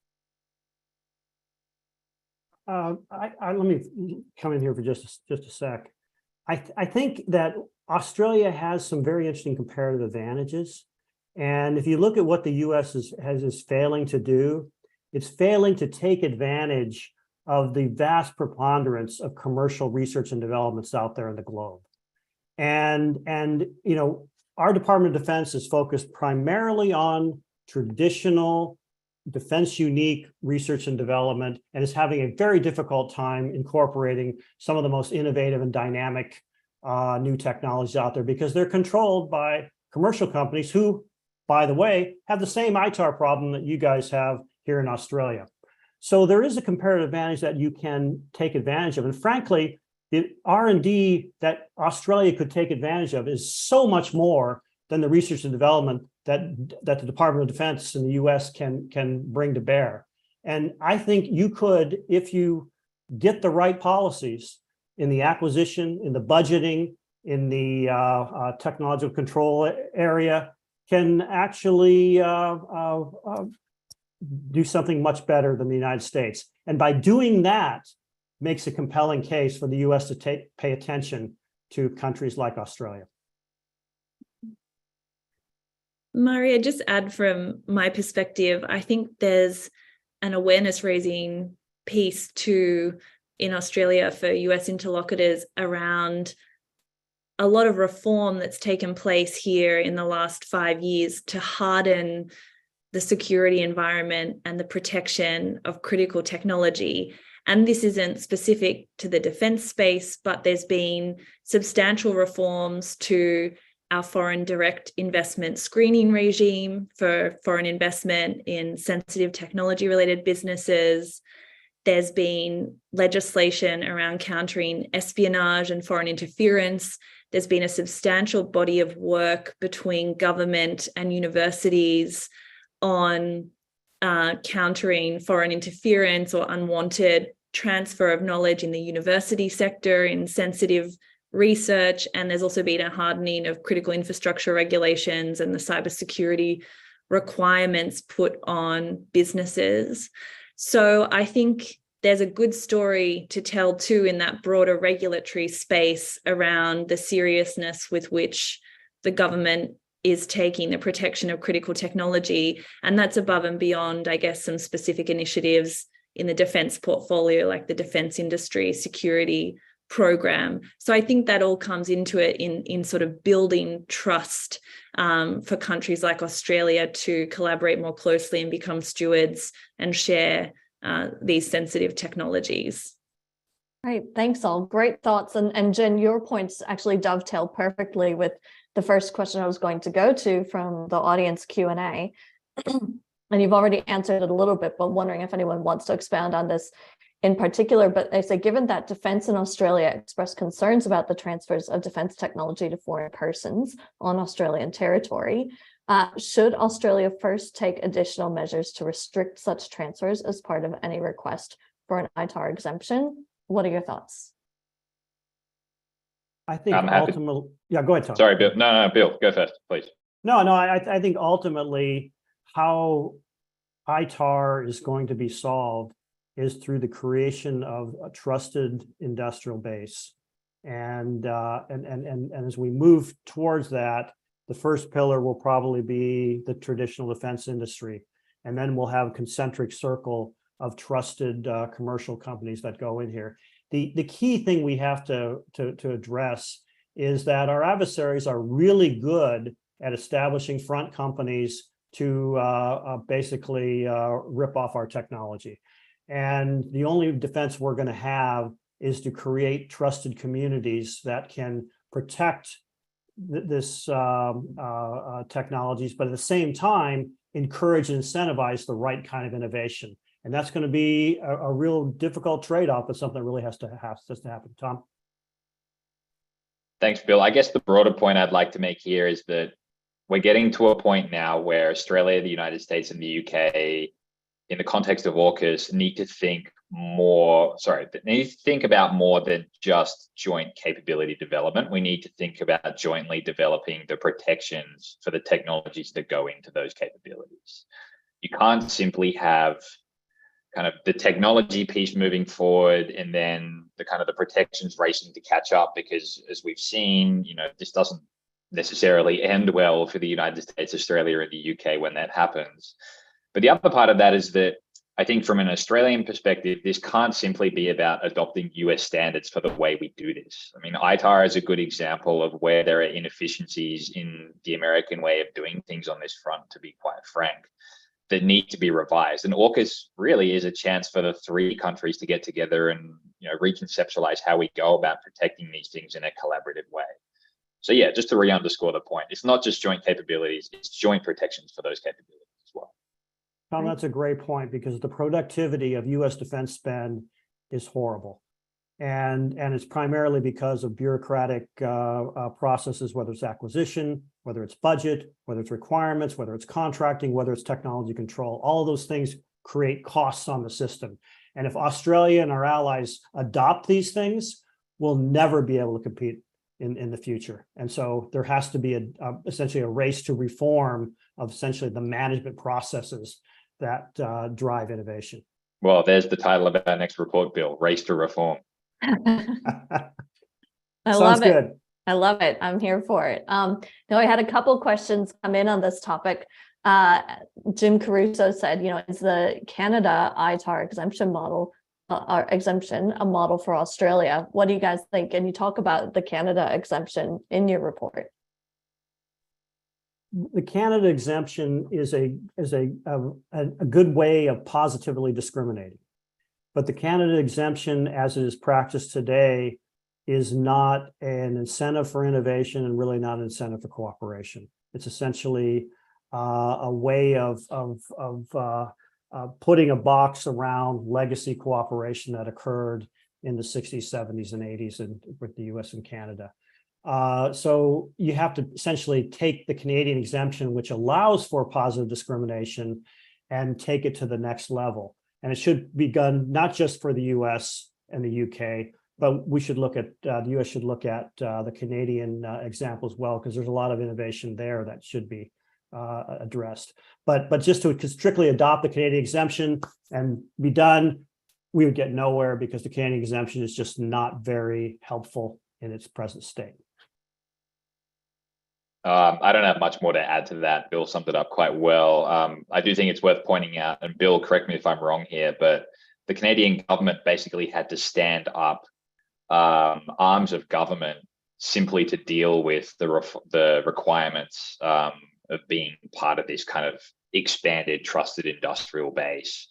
Let me come in here for just a sec. I think that Australia has some very interesting comparative advantages. And if you look at what the US is failing to do, it's failing to take advantage of the vast preponderance of commercial research and developments out there in the globe. And our Department of Defense is focused primarily on traditional defense unique research and development, and is having a very difficult time incorporating some of the most innovative and dynamic new technologies out there, because they're controlled by commercial companies who, by the way, have the same ITAR problem that you guys have here in Australia. So there is a comparative advantage that you can take advantage of. And frankly, the R&D that Australia could take advantage of is so much more than the research and development that the Department of Defense in the US can bring to bear. And I think you could, if you get the right policies in the acquisition, in the budgeting, in the technological control area, can actually do something much better than the United States. And by doing that, makes a compelling case for the US to pay attention to countries like Australia. Maria, just add from my perspective, I think there's an awareness raising piece too in Australia for US interlocutors around a lot of reform that's taken place here in the last 5 years to harden the security environment and the protection of critical technology. And this isn't specific to the defense space, but there's been substantial reforms to our foreign direct investment screening regime for foreign investment in sensitive technology related businesses. There's been legislation around countering espionage and foreign interference. There's been a substantial body of work between government and universities on countering foreign interference or unwanted transfer of knowledge in the university sector in sensitive research. And there's also been a hardening of critical infrastructure regulations and the cybersecurity requirements put on businesses. So I think there's a good story to tell too in that broader regulatory space around the seriousness with which the government is taking the protection of critical technology. And that's above and beyond, I guess, some specific initiatives in the defense portfolio, like the Defense Industry Security Program. So I think that all comes into it in sort of building trust for countries like Australia to collaborate more closely and become stewards and share these sensitive technologies. Right, thanks all. Great thoughts. And Jen, your points actually dovetail perfectly with the first question I was going to go to from the audience Q&A. And you've already answered it a little bit, but wondering if anyone wants to expound on this in particular. But I say, given that defense in Australia expressed concerns about the transfers of defense technology to foreign persons on Australian territory, should Australia first take additional measures to restrict such transfers as part of any request for an ITAR exemption? What are your thoughts? I think ultimately, yeah, go ahead, Tom. Sorry, Bill. No, Bill, go first, please. No, I think ultimately how ITAR is going to be solved is through the creation of a trusted industrial base. And as we move towards that, the first pillar will probably be the traditional defense industry. And then we'll have a concentric circle of trusted commercial companies that go in here. The key thing we have to address is that our adversaries are really good at establishing front companies to basically rip off our technology. And the only defense we're going to have is to create trusted communities that can protect this technologies, but at the same time, encourage and incentivize the right kind of innovation. And that's going to be a real difficult trade-off, but something that really has to happen. Tom? Thanks, Bill. I guess the broader point I'd like to make here is that we're getting to a point now where Australia, the United States, and the UK, in the context of AUKUS, need to think about more than just joint capability development. We need to think about jointly developing the protections for the technologies that go into those capabilities. You can't simply have kind of the technology piece moving forward and then the kind of the protections racing to catch up, because as we've seen, this doesn't necessarily end well for the United States, Australia, and the UK when that happens. But the other part of that is that I think from an Australian perspective, this can't simply be about adopting US standards for the way we do this. I mean, ITAR is a good example of where there are inefficiencies in the American way of doing things on this front, to be quite frank. that need to be revised. And AUKUS really is a chance for the three countries to get together and reconceptualize how we go about protecting these things in a collaborative way. So yeah, just to re-underscore the point, it's not just joint capabilities, it's joint protections for those capabilities as well. Tom, that's a great point, because the productivity of U.S. defense spend is horrible. And it's primarily because of bureaucratic processes, whether it's acquisition, whether it's budget, whether it's requirements, whether it's contracting, whether it's technology control. All of those things create costs on the system. And if Australia and our allies adopt these things, we'll never be able to compete in the future. And so there has to be essentially a race to reform of essentially the management processes that drive innovation. Well, there's the title of our next report, Bill, Race to Reform. I Sounds love it. good. I love it. I'm here for it. Now I had a couple questions come in on this topic. Jim Caruso said, is the Canada ITAR exemption model a model for Australia? What do you guys think? And you talk about the Canada exemption in your report. The Canada exemption is a good way of positively discriminating. But the Canada exemption, as it is practiced today, is not an incentive for innovation and really not an incentive for cooperation. It's essentially a way of putting a box around legacy cooperation that occurred in the 60s, 70s, and 80s with the US and Canada. So you have to essentially take the Canadian exemption, which allows for positive discrimination, and take it to the next level. And it should be done not just for the US and the UK, but we should look at, the US should look at the Canadian example as well, because there's a lot of innovation there that should be addressed. But just to strictly adopt the Canadian exemption and be done, we would get nowhere, because the Canadian exemption is just not very helpful in its present state. I don't have much more to add to that. Bill summed it up quite well. I do think it's worth pointing out, and Bill, correct me if I'm wrong here, but the Canadian government basically had to stand up arms of government simply to deal with the requirements of being part of this kind of expanded, trusted industrial base.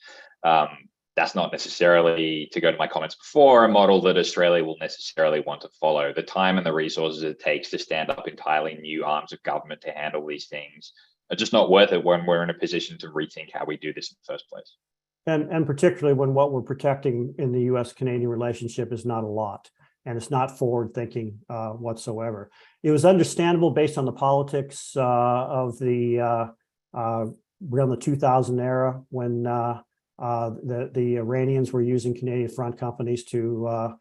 That's not necessarily, to go to my comments before, a model that Australia will necessarily want to follow. The time and the resources it takes to stand up entirely new arms of government to handle these things are just not worth it when we're in a position to rethink how we do this in the first place. And particularly when what we're protecting in the US-Canadian relationship is not a lot, and it's not forward-thinking whatsoever. It was understandable based on the politics of the around the 2000 era, when the Iranians were using Canadian front companies to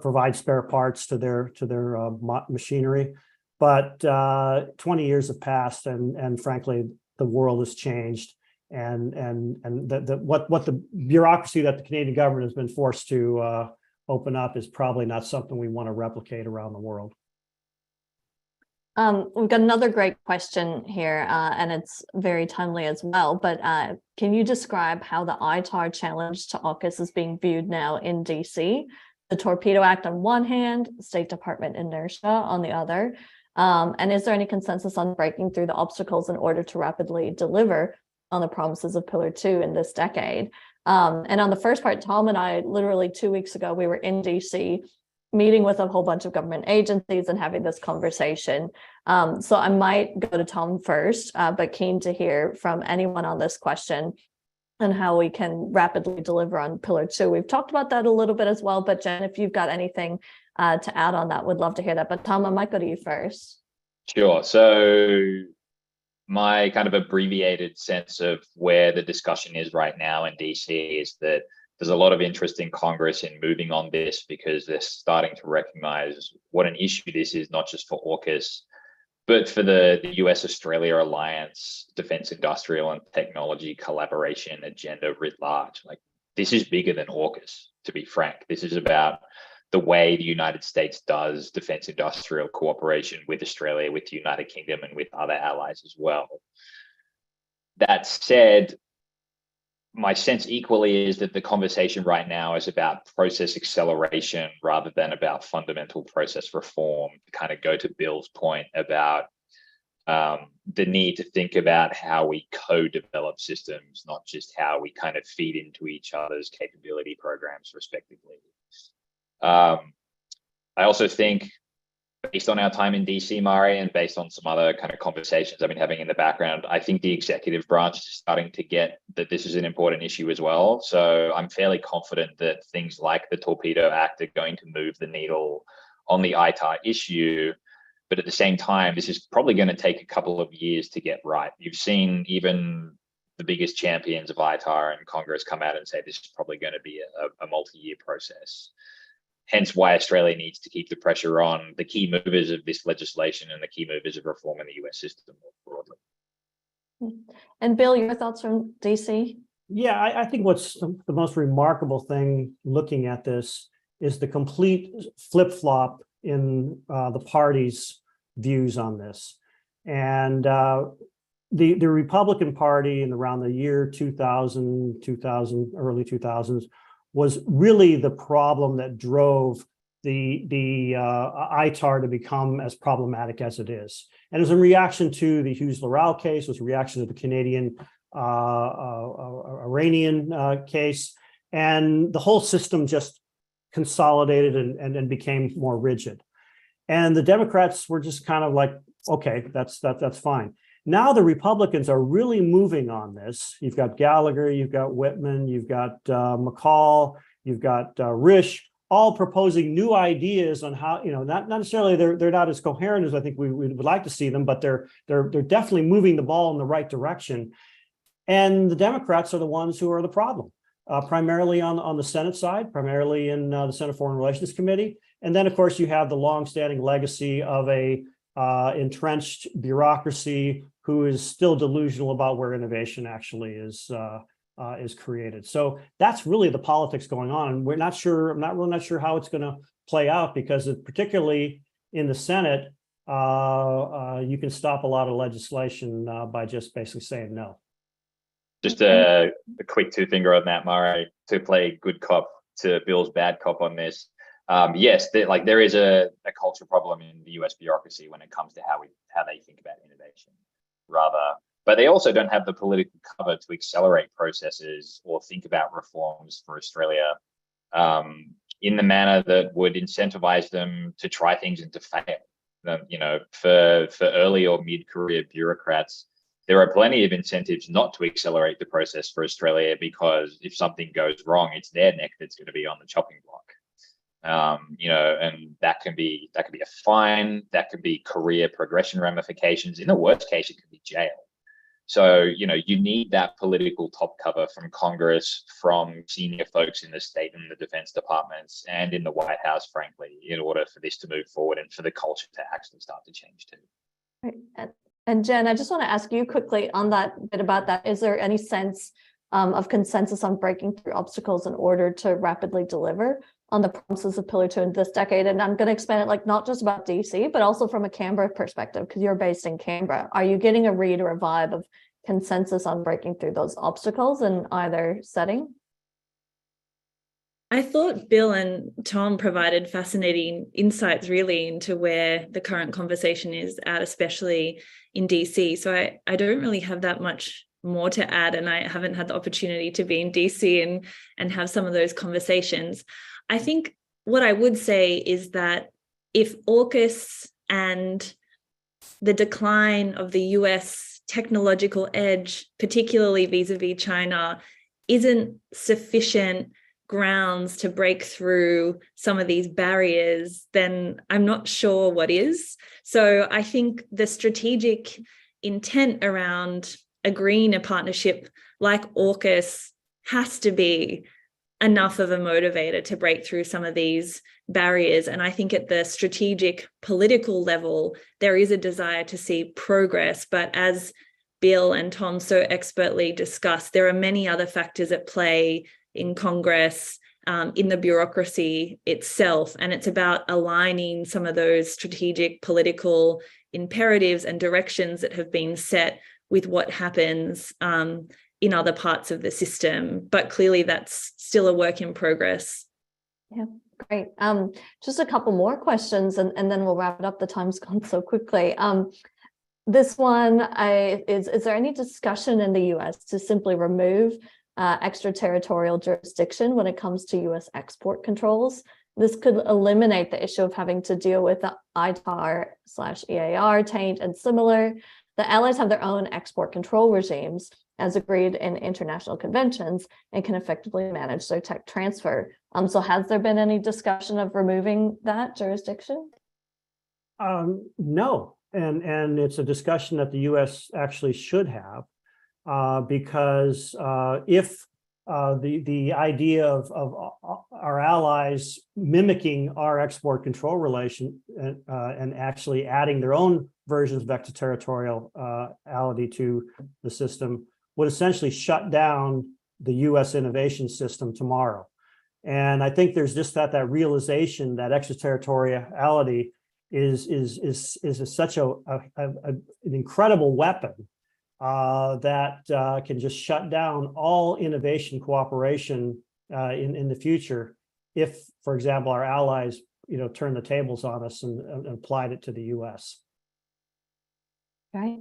provide spare parts to their machinery. But 20 years have passed, and frankly, the world has changed. And what the bureaucracy that the Canadian government has been forced to open up is probably not something we want to replicate around the world. We've got another great question here, and it's very timely as well. But can you describe how the ITAR challenge to AUKUS is being viewed now in DC? The Torpedo Act on one hand, State Department inertia on the other. And is there any consensus on breaking through the obstacles in order to rapidly deliver on the promises of Pillar 2 in this decade? And on the first part, Tom and I, literally 2 weeks ago, we were in DC meeting with a whole bunch of government agencies and having this conversation. So I might go to Tom first, but keen to hear from anyone on this question and how we can rapidly deliver on Pillar 2. We've talked about that a little bit as well, but Jen, if you've got anything to add on that, would love to hear that. But Tom, I might go to you first. Sure. So my kind of abbreviated sense of where the discussion is right now in DC is that there's a lot of interest in Congress in moving on this, because they're starting to recognize what an issue this is, not just for AUKUS, but for the US-Australia alliance, defense, industrial, and technology collaboration agenda writ large. Like, this is bigger than AUKUS, to be frank. This is about the way the United States does defense industrial cooperation with Australia, with the United Kingdom, and with other allies as well. That said, my sense equally is that the conversation right now is about process acceleration rather than about fundamental process reform. To kind of go to Bill's point about the need to think about how we co-develop systems, not just how we kind of feed into each other's capability programs respectively. I also think, based on our time in DC, Mari, and based on some other kind of conversations I've been having in the background, I think the executive branch is starting to get that this is an important issue as well. So I'm fairly confident that things like the Torpedo Act are going to move the needle on the ITAR issue. But at the same time, this is probably going to take a couple of years to get right. You've seen even the biggest champions of ITAR in Congress come out and say this is probably going to be a multi-year process. Hence why Australia needs to keep the pressure on the key movers of this legislation and the key movers of reform in the US system more broadly. And Bill, your thoughts from DC? Yeah, I think what's the most remarkable thing looking at this is the complete flip-flop in the party's views on this. And the Republican Party in around the year 2000, early 2000s, was really the problem that drove the ITAR to become as problematic as it is. And it was a reaction to the Hughes-Loral case, it was a reaction to the Canadian Iranian case, and the whole system just consolidated and became more rigid. And the Democrats were just kind of like, okay, that's fine. Now the Republicans are really moving on this. You've got Gallagher, you've got Whitman, you've got McCall, you've got Risch, all proposing new ideas on how, not necessarily they're not as coherent as I think we would like to see them, but they're definitely moving the ball in the right direction. And the Democrats are the ones who are the problem, primarily on the Senate side, primarily in the Senate Foreign Relations Committee. And then, of course, you have the longstanding legacy of a entrenched bureaucracy who is still delusional about where innovation actually is created. So that's really the politics going on. And we're not sure, I'm not really not sure how it's going to play out, because particularly in the Senate, you can stop a lot of legislation by just basically saying no. Just a quick two-finger on that, Murray, to play good cop to Bill's bad cop on this. Yes, there is a culture problem in the US bureaucracy when it comes to how they think about innovation, but they also don't have the political cover to accelerate processes or think about reforms for Australia in the manner that would incentivize them to try things and to fail. For early or mid-career bureaucrats, there are plenty of incentives not to accelerate the process for Australia, because if something goes wrong, it's their neck that's going to be on the chopping block. And that can be a fine, that could be career progression ramifications. In the worst case, it could be jail. So, you need that political top cover from Congress, from senior folks in the state and the defense departments and in the White House, frankly, in order for this to move forward and for the culture to actually start to change too. Right. And Jen, I just want to ask you quickly on that bit about that. Is there any sense of consensus on breaking through obstacles in order to rapidly deliver on the promises of Pillar 2 in this decade? And I'm going to expand it, not just about DC, but also from a Canberra perspective, because you're based in Canberra. Are you getting a read or a vibe of consensus on breaking through those obstacles in either setting? I thought Bill and Tom provided fascinating insights really into where the current conversation is at, especially in DC. So I don't really have that much more to add, and I haven't had the opportunity to be in DC and have some of those conversations. I think what I would say is that if AUKUS and the decline of the US technological edge, particularly vis-a-vis China, isn't sufficient grounds to break through some of these barriers, then I'm not sure what is. So I think the strategic intent around agreeing a partnership like AUKUS has to be enough of a motivator to break through some of these barriers. And I think at the strategic political level, there is a desire to see progress. But as Bill and Tom so expertly discussed, there are many other factors at play in Congress, in the bureaucracy itself. And it's about aligning some of those strategic political imperatives and directions that have been set with what happens in other parts of the system. But clearly that's still a work in progress. Yeah, great. Just a couple more questions and then we'll wrap it up. The time's gone so quickly. this one, is there any discussion in the US to simply remove extraterritorial jurisdiction when it comes to US export controls? This could eliminate the issue of having to deal with the ITAR/EAR taint and similar. The allies have their own export control regimes as agreed in international conventions and can effectively manage their tech transfer. So has there been any discussion of removing that jurisdiction? No, and it's a discussion that the U.S. actually should have, because if the idea of our allies mimicking our export control relation and actually adding their own versions of extraterritoriality to the system would essentially shut down the U.S. innovation system tomorrow. And I think there's just that realization that extraterritoriality is such an incredible weapon that can just shut down all innovation cooperation in the future if, for example, our allies turn the tables on us and applied it to the U.S. Right.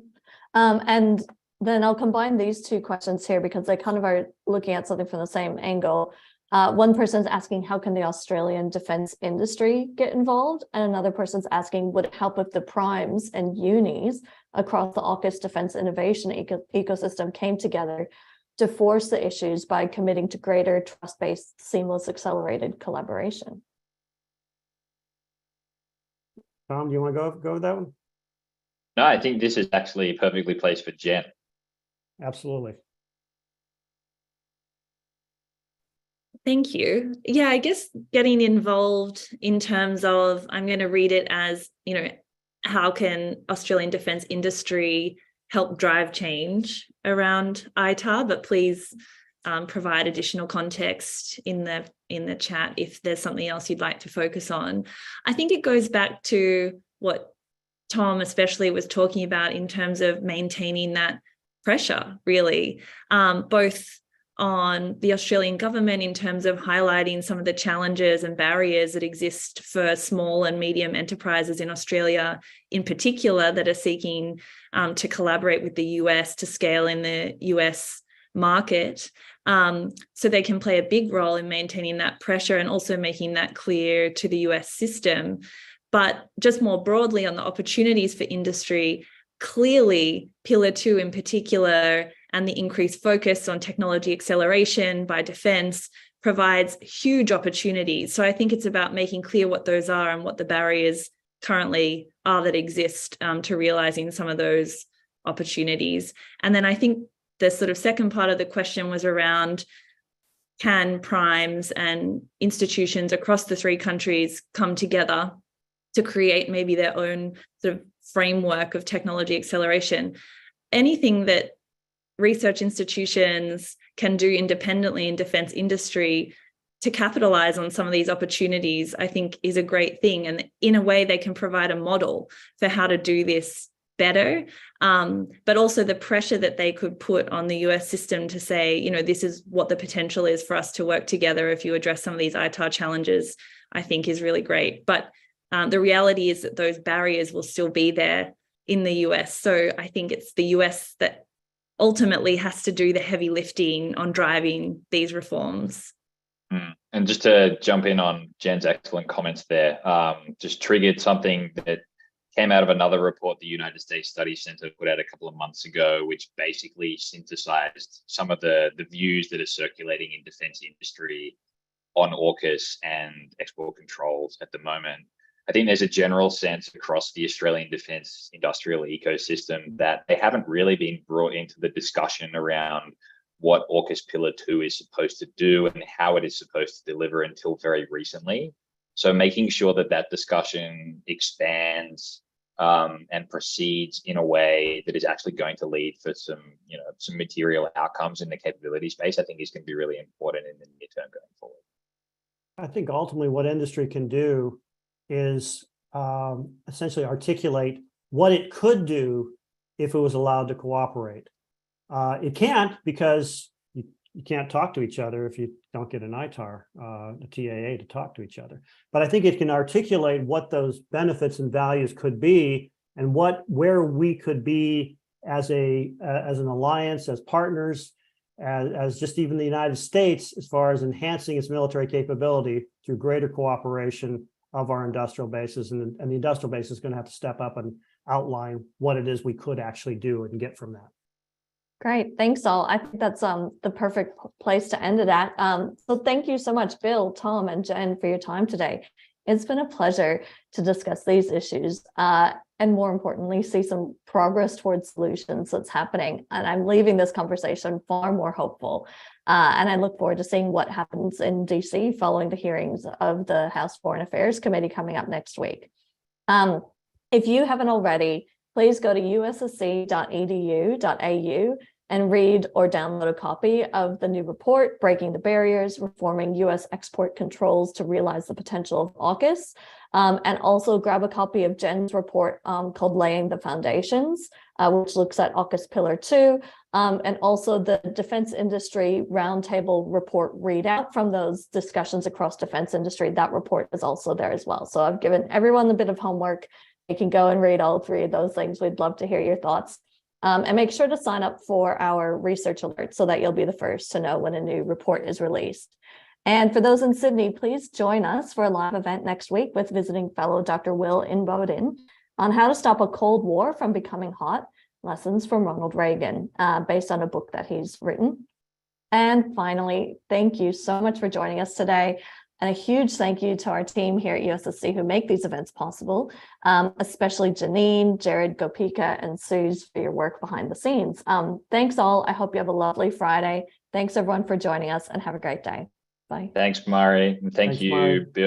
And then I'll combine these two questions here because they kind of are looking at something from the same angle. One person's asking, how can the Australian defense industry get involved? And another person's asking, would it help if the primes and unis across the AUKUS defense innovation ecosystem came together to force the issues by committing to greater trust-based, seamless, accelerated collaboration? Tom, do you want to go with that one? No, I think this is actually perfectly placed for Jen. Absolutely. Thank you. Yeah, I guess getting involved in terms of, I'm going to read it as, how can Australian defence industry help drive change around ITAR? But please provide additional context in the chat if there's something else you'd like to focus on. I think it goes back to what Tom especially was talking about in terms of maintaining that pressure, really, both on the Australian government in terms of highlighting some of the challenges and barriers that exist for small and medium enterprises in Australia in particular that are seeking to collaborate with the US to scale in the US market. So they can play a big role in maintaining that pressure and also making that clear to the US system. But just more broadly on the opportunities for industry, clearly Pillar 2 in particular and the increased focus on technology acceleration by defence provides huge opportunities. So I think it's about making clear what those are and what the barriers currently are that exist to realising some of those opportunities. And then I think the sort of second part of the question was around, can primes and institutions across the three countries come together to create maybe their own sort of framework of technology acceleration? Anything that research institutions can do independently in defence industry to capitalise on some of these opportunities, I think is a great thing. And in a way, they can provide a model for how to do this better. But also the pressure that they could put on the US system to say, this is what the potential is for us to work together if you address some of these ITAR challenges, I think is really great. But the reality is that those barriers will still be there in the US. So I think it's the US that ultimately has to do the heavy lifting on driving these reforms. And just to jump in on Jen's excellent comments there, just triggered something that came out of another report the United States Studies Center put out a couple of months ago, which basically synthesized some of the views that are circulating in defense industry on AUKUS and export controls at the moment. I think there's a general sense across the Australian defence industrial ecosystem that they haven't really been brought into the discussion around what AUKUS Pillar 2 is supposed to do and how it is supposed to deliver until very recently. So making sure that that discussion expands and proceeds in a way that is actually going to lead for some material outcomes in the capability space, I think is going to be really important in the near term going forward. I think ultimately what industry can do is essentially articulate what it could do if it was allowed to cooperate. It can't, because you can't talk to each other if you don't get an ITAR, a TAA to talk to each other. But I think it can articulate what those benefits and values could be and where we could be as an alliance, as partners, as just even the United States, as far as enhancing its military capability through greater cooperation of our industrial bases. And the industrial base is going to have to step up and outline what it is we could actually do and get from that. Great. Thanks all. I think that's the perfect place to end it at. So thank you so much, Bill, Tom, and Jen, for your time today. It's been a pleasure to discuss these issues and more importantly, see some progress towards solutions that's happening. And I'm leaving this conversation far more hopeful. And I look forward to seeing what happens in DC following the hearings of the House Foreign Affairs Committee coming up next week. If you haven't already, please go to ussc.edu.au and read or download a copy of the new report, Breaking the Barriers, Reforming U.S. Export Controls to Realize the Potential of AUKUS, and also grab a copy of Jen's report called Laying the Foundations, which looks at AUKUS Pillar 2, and also the Defense Industry Roundtable report readout from those discussions across defense industry. That report is also there as well. So I've given everyone a bit of homework. You can go and read all three of those things. We'd love to hear your thoughts. And make sure to sign up for our research alerts so that you'll be the first to know when a new report is released. And for those in Sydney, please join us for a live event next week with visiting fellow Dr. Will Inboden on how to stop a Cold War from becoming hot, lessons from Ronald Reagan, based on a book that he's written. And finally, thank you so much for joining us today. And a huge thank you to our team here at USSC who make these events possible, especially Janine, Jared, Gopika, and Suze for your work behind the scenes. Thanks all. I hope you have a lovely Friday. Thanks everyone for joining us and have a great day. Bye. Thanks, Mari. And thank you, Mari. Bill.